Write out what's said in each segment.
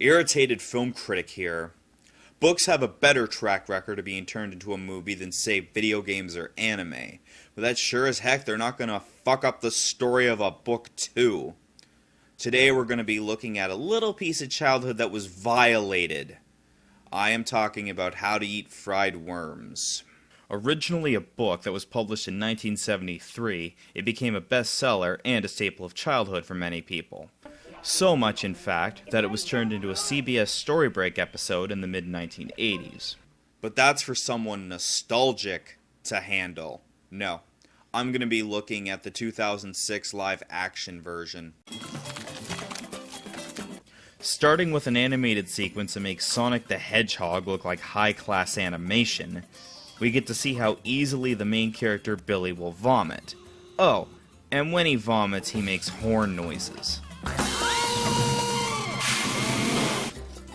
Irritated Film Critic here. Books have a better track record of being turned into a movie than, say, video games or anime. But that's sure as heck they're not gonna fuck up the story of a book too. Today we're gonna be looking at a little piece of childhood that was violated. I am talking about How to Eat Fried Worms. Originally a book that was published in 1973, it became a bestseller and a staple of childhood for many people. So much, in fact, that it was turned into a CBS Story Break episode in the mid-1980s. But that's for someone nostalgic to handle. No, I'm going to be looking at the 2006 live-action version. Starting with an animated sequence that makes Sonic the Hedgehog look like high-class animation, we get to see how easily the main character Billy will vomit. Oh, and when he vomits, he makes horn noises.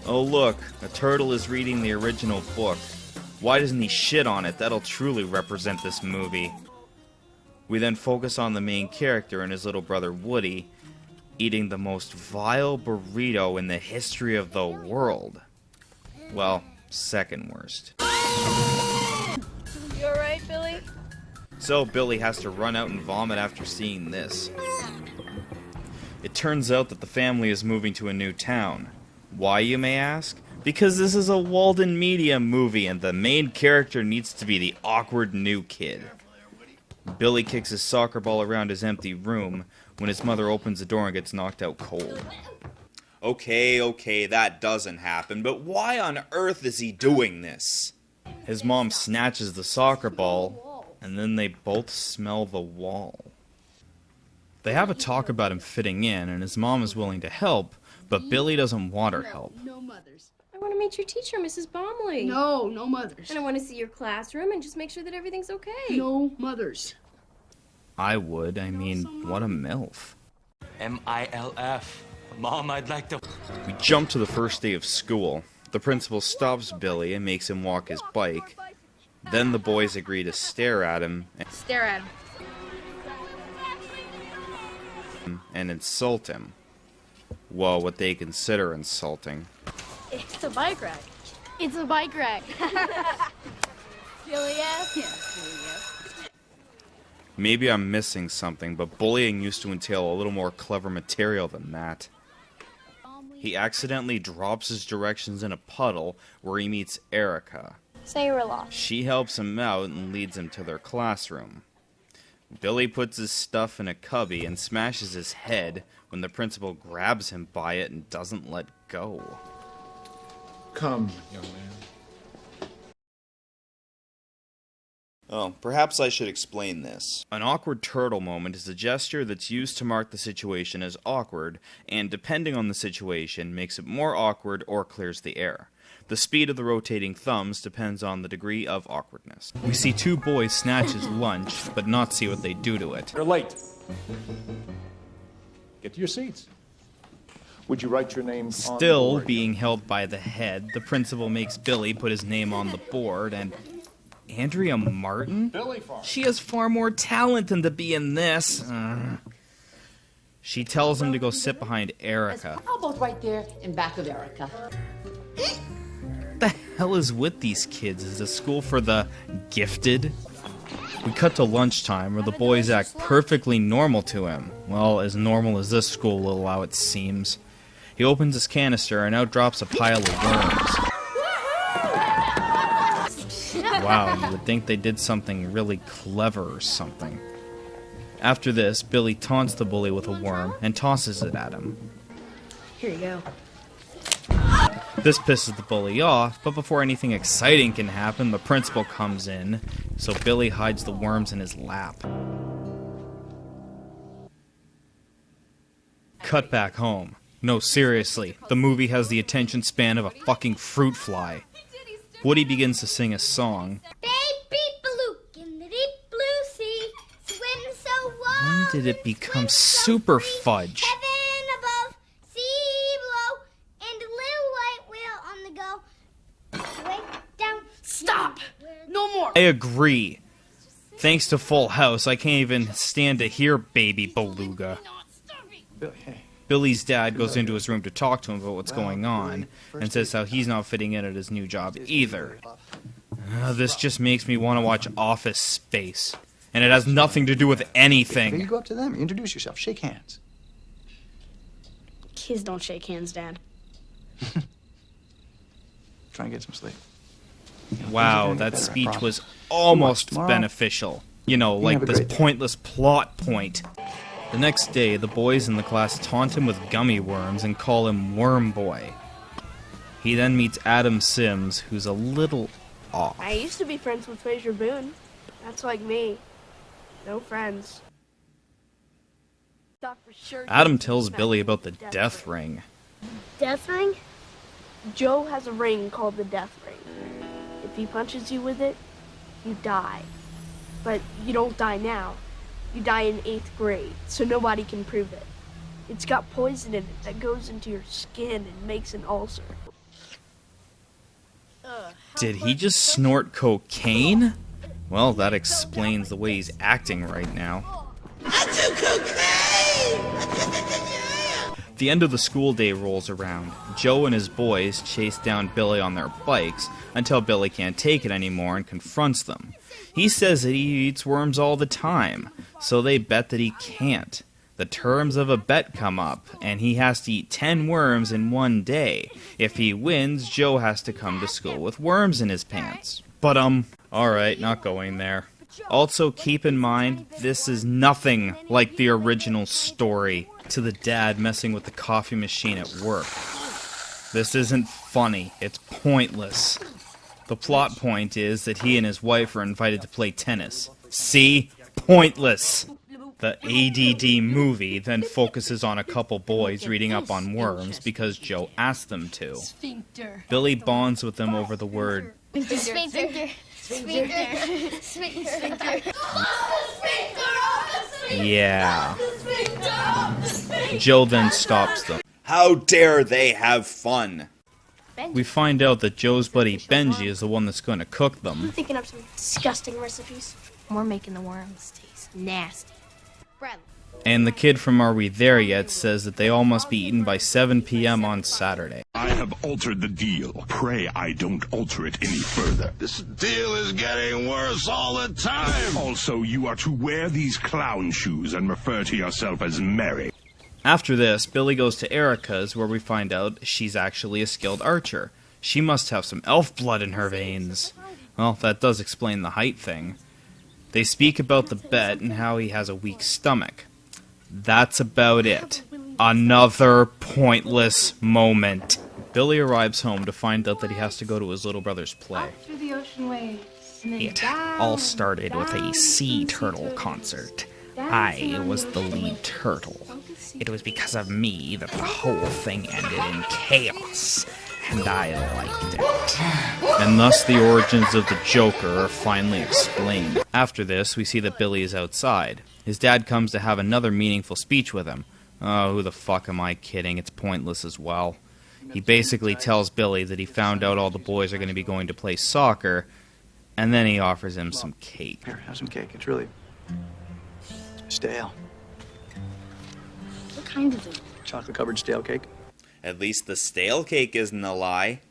Oh look, a turtle is reading the original book. Why doesn't he shit on it? That'll truly represent this movie. We then focus on the main character and his little brother Woody, eating the most vile burrito in the history of the world. Well, second worst. You alright, Billy? So Billy has to run out and vomit after seeing this. It turns out that the family is moving to a new town. Why, you may ask? Because this is a Walden Media movie and the main character needs to be the awkward new kid. Billy kicks his soccer ball around his empty room when his mother opens the door and gets knocked out cold. Okay, that doesn't happen, but why on earth is he doing this? His mom snatches the soccer ball, and then they both smell the wall. They have a talk about him fitting in, and his mom is willing to help, but Billy doesn't want her help. No mothers. I want to meet your teacher, Mrs. Baumley. No mothers. And I want to see your classroom and just make sure that everything's okay. No mothers. I would. I mean, what a MILF. M-I-L-F. Mom, I'd like to... We jump to the first day of school. The principal stops Billy and makes him walk his bike. Then the boys agree to stare at him Stare at him. and insult him. Well, what they consider insulting. It's a bike ride. It's a bike ride. Billy F. Yeah, Maybe I'm missing something, but bullying used to entail a little more clever material than that. He accidentally drops his directions in a puddle where he meets Erica. Say you were lost. She helps him out and leads him to their classroom. Billy puts his stuff in a cubby and smashes his head when the principal grabs him by it and doesn't let go. Come, young man. Oh, perhaps I should explain this. An awkward turtle moment is a gesture that's used to mark the situation as awkward, and depending on the situation, makes it more awkward or clears the air. The speed of the rotating thumbs depends on the degree of awkwardness. We see two boys snatch his lunch, but not see what they do to it. You're late. Get to your seats. Would you write your name on the Still board? being held by the head, the principal makes Billy put his name on the board, and Andrea Martin? Billy Farm. She has far more talent than to be in this. She tells him to go sit behind Erica. Elbows right there in back of Erica. What the hell is with these kids? Is this school for the gifted? We cut to lunchtime where the boys act perfectly normal to him. Well, as normal as this school will allow, it seems. He opens his canister and out drops a pile of worms. Wow, you would think they did something really clever or something. After this, Billy taunts the bully with a worm and tosses it at him. Here you go. This pisses the bully off, but before anything exciting can happen, the principal comes in, so Billy hides the worms in his lap. Cut back home. No, seriously, the movie has the attention span of a fucking fruit fly. Woody begins to sing a song. Baby Baluke in the deep blue sea, swim so wide. When did it become super fudge? Heaven above, sea below, and a little white whale on the go. Way down. Stop! No more! I agree. Thanks to Full House, I can't even stand to hear Baby Beluga. Billy, hey. Billy's dad goes into his room to talk to him about what's going on, and says how he's not fitting in at his new job either. This just makes me want to watch Office Space, and it has nothing to do with anything. You go up to them, introduce yourself, shake hands. Kids don't shake hands, Dad. Try and get some sleep. Wow, that speech was almost beneficial. You know, like this pointless plot point. The next day, the boys in the class taunt him with gummy worms and call him Worm Boy. He then meets Adam Sims, who's a little off. I used to be friends with Fraser Boone. That's like me. No friends. Adam tells Billy about the death ring. Death ring? Joe has a ring called the death ring. If he punches you with it, you die. But you don't die now. You die in 8th grade, so nobody can prove it. It's got poison in it that goes into your skin and makes an ulcer. Did he just snort cocaine? Well, that explains the way he's acting right now. The end of the school day rolls around. Joe and his boys chase down Billy on their bikes until Billy can't take it anymore and confronts them. He says that he eats worms all the time, so they bet that he can't. The terms of a bet come up, and he has to eat 10 worms in one day. If he wins, Joe has to come to school with worms in his pants. But, alright, not going there. Also, keep in mind, this is nothing like the original story. To the dad messing with the coffee machine at work. This isn't funny, it's pointless. The plot point is that he and his wife are invited to play tennis. See? Pointless! The ADD movie then focuses on a couple boys reading up on worms because Joe asked them to. Billy bonds with them over the word Sphincter. yeah. Joe then stops them. How dare they have fun? We find out that Joe's buddy Benji is the one that's going to cook them. I'm thinking up some disgusting recipes. We're making the worms taste nasty. And the kid from Are We There Yet says that they all must be eaten by 7 p.m. on Saturday. I have altered the deal. Pray I don't alter it any further. This deal is getting worse all the time. Also, you are to wear these clown shoes and refer to yourself as Mary. After this, Billy goes to Erica's, where we find out she's actually a skilled archer. She must have some elf blood in her veins. Well, that does explain the height thing. They speak about the bet and how he has a weak stomach. That's about it. Another pointless moment. Billy arrives home to find out that he has to go to his little brother's play. It all started with a sea turtle concert. I was the lead turtle. It was because of me that the whole thing ended in chaos, and I liked it. And thus the origins of the Joker are finally explained. After this, we see that Billy is outside. His dad comes to have another meaningful speech with him. Oh, who the fuck am I kidding? It's pointless as well. He basically tells Billy that he found out all the boys are going to be going to play soccer, and then he offers him some cake. Here, have some cake. It's really stale. What kind of it? Chocolate-covered stale cake. At least the stale cake isn't a lie.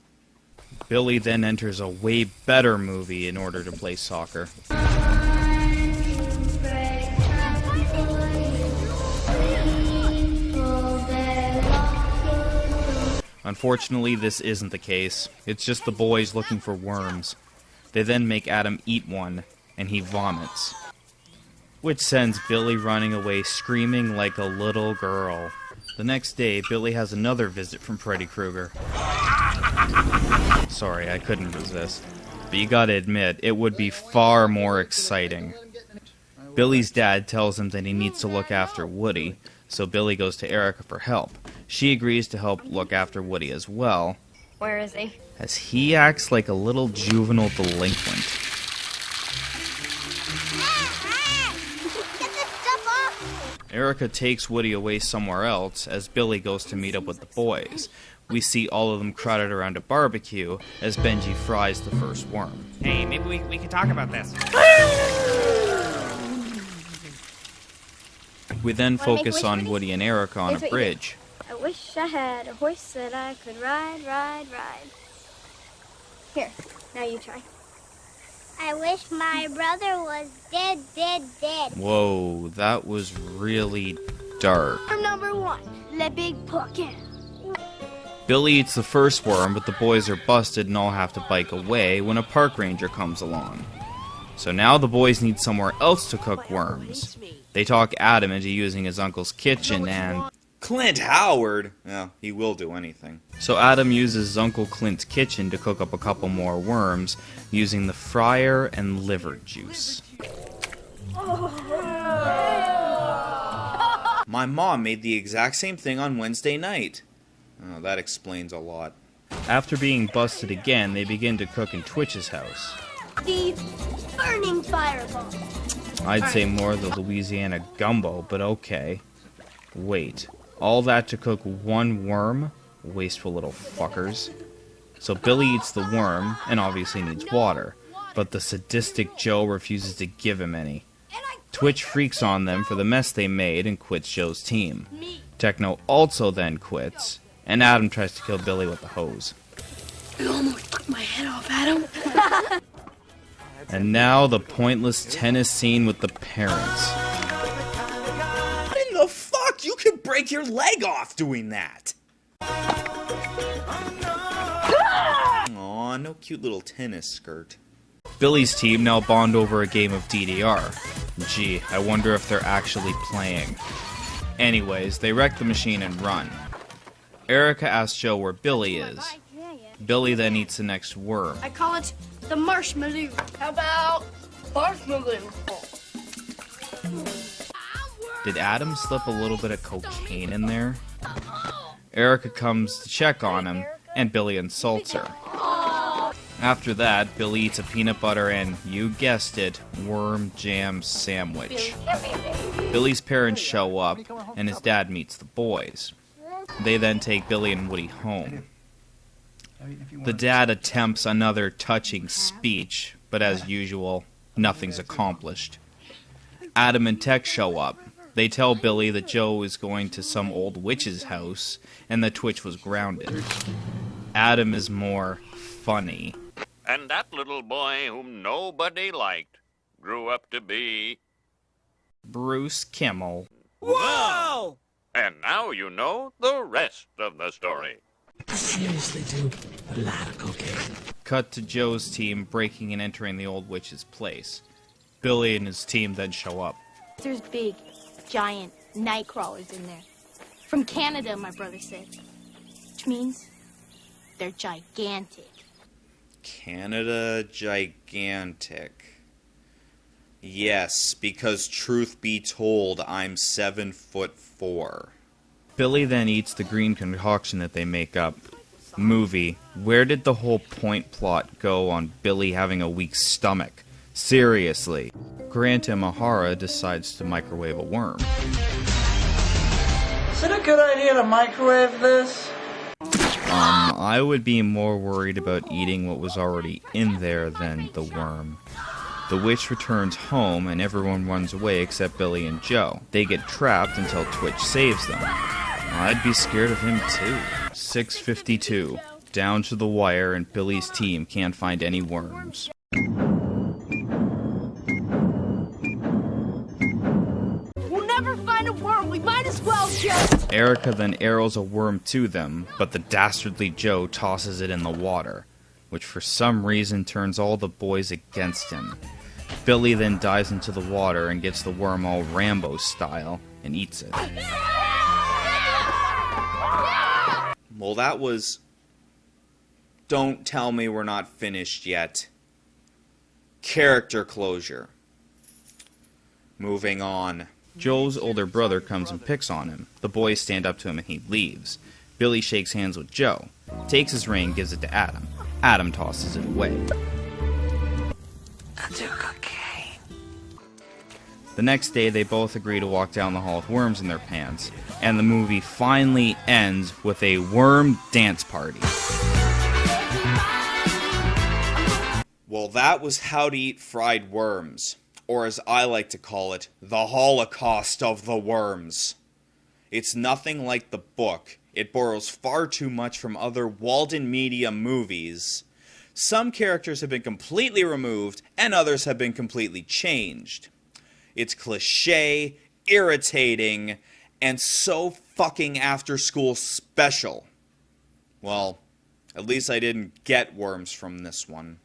Billy then enters a way better movie in order to play soccer. Unfortunately, this isn't the case. It's just the boys looking for worms. They then make Adam eat one, and he vomits. Which sends Billy running away screaming like a little girl. The next day, Billy has another visit from Freddy Krueger. Sorry, I couldn't resist. But you gotta admit, it would be far more exciting. Billy's dad tells him that he needs to look after Woody, so Billy goes to Erica for help. She agrees to help look after Woody as well. Where is he? As he acts like a little juvenile delinquent. Erica takes Woody away somewhere else as Billy goes to meet up with the boys. We see all of them crowded around a barbecue as Benji fries the first worm. Hey, maybe we can talk about this. We then focus on Woody and Erica on a bridge. I wish I had a horse that I could ride, ride, ride. Here, now you try. I wish my brother was dead, dead, dead. Whoa, that was really dark. Number 1, Le Big Pumpkin. Billy eats the first worm, but the boys are busted and all have to bike away when a park ranger comes along. So now the boys need somewhere else to cook worms. They talk Adam into using his uncle's kitchen and... Clint Howard? Well, he will do anything. So Adam uses his Uncle Clint's kitchen to cook up a couple more worms using the fryer and liver juice. My mom made the exact same thing on Wednesday night. Oh, that explains a lot. After being busted again, they begin to cook in Twitch's house. The burning fireball. I'd say more the Louisiana gumbo, but okay. Wait, all that to cook one worm? Wasteful little fuckers. So Billy eats the worm, and obviously needs water, but the sadistic Joe refuses to give him any. Twitch freaks on them for the mess they made and quits Joe's team. Techno also then quits, and Adam tries to kill Billy with the hose. You almost took my head off, Adam. And now the pointless tennis scene with the parents. What in the fuck? You could break your leg off doing that. Aw, no cute little tennis skirt. Billy's team now bond over a game of DDR. Gee, I wonder if they're actually playing. Anyways, they wreck the machine and run. Erica asks Joe where Billy is. Billy then eats the next worm. I call it the marshmallow. How about marshmallow? Did Adam slip a little bit of cocaine in there? Erica comes to check on him, and Billy insults her. After that, Billy eats a peanut butter and, you guessed it, worm jam sandwich. Billy's parents show up, and his dad meets the boys. They then take Billy and Woody home. The dad attempts another touching speech, but as usual, nothing's accomplished. Adam and Tech show up. They tell Billy that Joe is going to some old witch's house, and that Twitch was grounded. Adam is more funny. And that little boy whom nobody liked grew up to be... Bruce Kimmel. Whoa! And now you know the rest of the story. Seriously, dude, a lot of cocaine. Cut to Joe's team breaking and entering the old witch's place. Billy and his team then show up. There's big, giant night crawlers in there. From Canada, my brother said. Which means they're gigantic. Canada gigantic. Yes, because truth be told, I'm 7'4". Billy then eats the green concoction that they make up. Movie, where did the whole point plot go on Billy having a weak stomach? Seriously. Grant Imahara decides to microwave a worm. Is it a good idea to microwave this? I would be more worried about eating what was already in there than the worm. The witch returns home and everyone runs away except Billy and Joe. They get trapped until Twitch saves them. I'd be scared of him too. 6:52. Down to the wire and Billy's team can't find any worms. We'll never find a worm. We might as well just... Erica then arrows a worm to them, but the dastardly Joe tosses it in the water, which for some reason turns all the boys against him. Billy then dives into the water and gets the worm all Rambo style and eats it. Well, that was... Don't tell me we're not finished yet. Character closure. Moving on. Joe's older brother comes and picks on him. The boys stand up to him and he leaves. Billy shakes hands with Joe, takes his ring and gives it to Adam. Adam tosses it away. I'll do cocaine. The next day, they both agree to walk down the hall with worms in their pants, and the movie finally ends with a worm dance party. Well, that was How to Eat Fried Worms, or as I like to call it, the Holocaust of the Worms. It's nothing like the book, It borrows far too much from other Walden Media movies. Some characters have been completely removed, and others have been completely changed. It's cliché, irritating, and so fucking after-school special. Well, at least I didn't get worms from this one.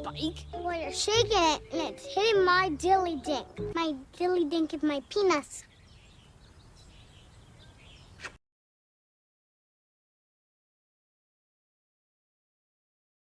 Bike. Well, you're shaking it and it's hitting my dilly dink. My dilly dink is my penis.